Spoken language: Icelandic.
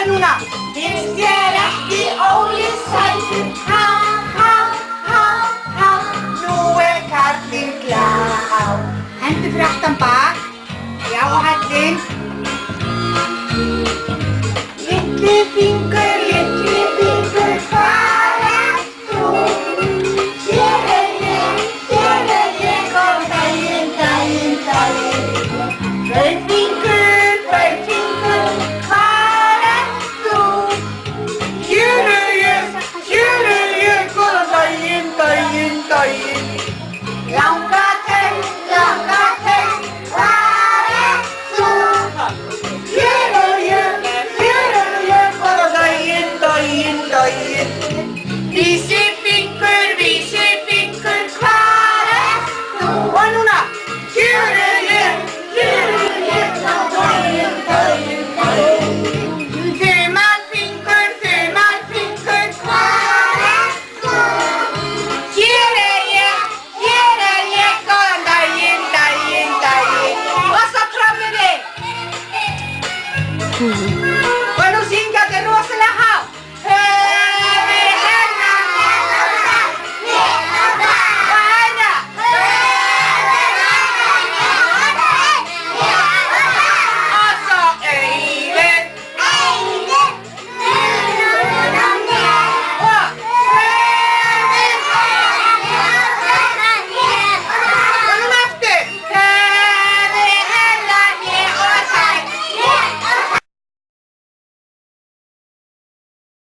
þetta núna. Finnst þér ekki Óli sætur? Ha, ha, ha, ha, nú kallinn klár. Hendur fyrir aftan bak. Já, á hellinn. Litli fingur, hvar ert þú? Hér er ég, góðan daginn.